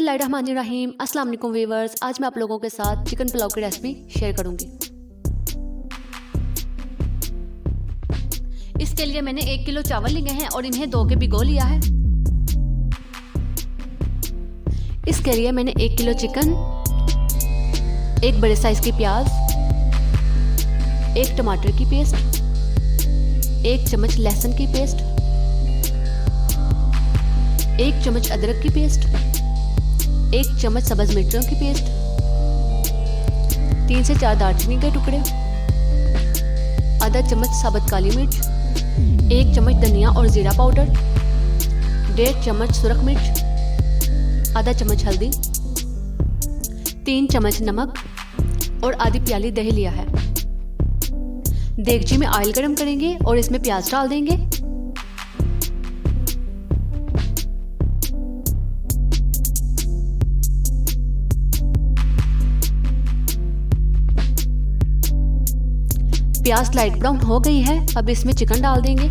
बिस्मिल्लाहिर्रहमानिर्रहीम। अस्सलाम वालेकुम व्यूअर्स, आज मैं आप लोगों के साथ चिकन पुलाव की रेसिपी शेयर करूंगी। इसके लिए मैंने 1 किलो चावल लिए हैं और इन्हें धो के भिगो लिया है। इसके लिए मैंने 1 किलो चिकन, 1 बड़े साइज की प्याज, 1 टमाटर की पेस्ट, 1 चम्मच लहसुन की पेस्ट, 1 चम्मच अदरक की पेस्ट, 1 चम्मच सब्ज मिर्चों की पेस्ट, 3 से 4 दालचीनी के टुकड़े, आधा चम्मच साबुत काली मिर्च, 1 चम्मच धनिया और जीरा पाउडर, 1.5 चम्मच सुरख मिर्च, आधा चम्मच हल्दी, 3 चम्मच नमक और आधी प्याली दही लिया है। देगची में ऑयल गरम करेंगे और इसमें प्याज डाल देंगे। प्याज लाइट ब्राउन हो गई है, अब इसमें चिकन डाल देंगे।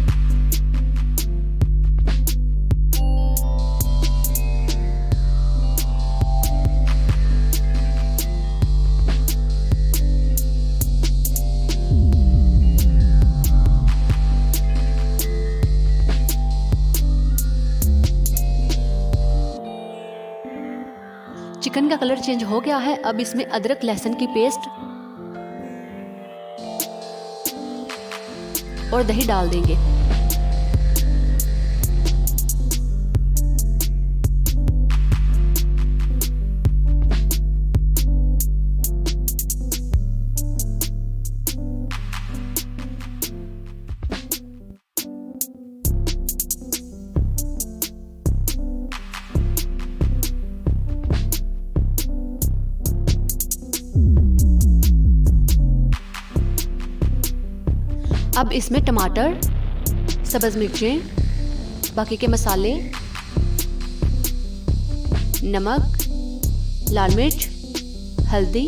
चिकन का कलर चेंज हो गया है, अब इसमें अदरक लहसुन की पेस्ट और दही डाल देंगे। अब इसमें टमाटर, सब्ज मिर्चें, बाकी के मसाले, नमक, लाल मिर्च, हल्दी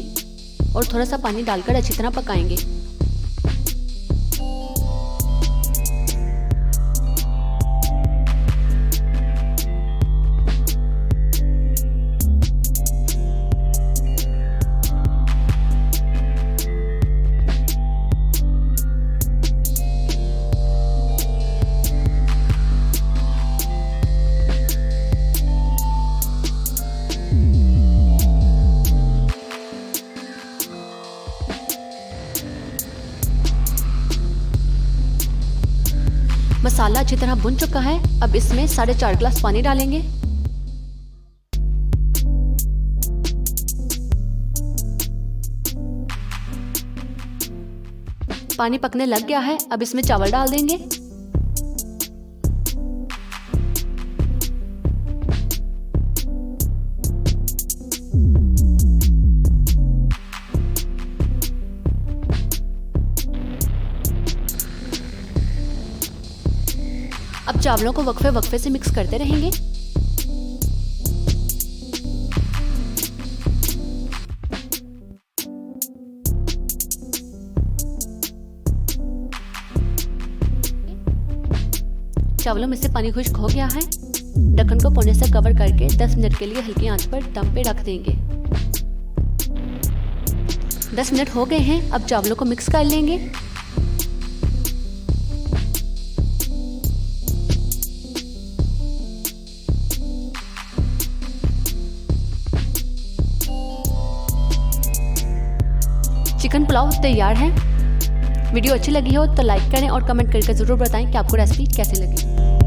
और थोड़ा सा पानी डालकर अच्छी तरह पकाएंगे। मसाला अच्छी तरह भुन चुका है, अब इसमें 4.5 गिलास पानी डालेंगे। पानी पकने लग गया है, अब इसमें चावल डाल देंगे। अब चावलों को वक्फे वक्फे से मिक्स करते रहेंगे। चावलों में से पानी खुश्क हो गया है, ढक्कन को कोने से कवर करके 10 मिनट के लिए हल्की आंच पर दम पे रख देंगे। 10 मिनट हो गए हैं, अब चावलों को मिक्स कर लेंगे। चिकन पुलाव तैयार है। वीडियो अच्छी लगी हो तो लाइक करें और कमेंट करके ज़रूर बताएं कि आपको रेसिपी कैसी लगी।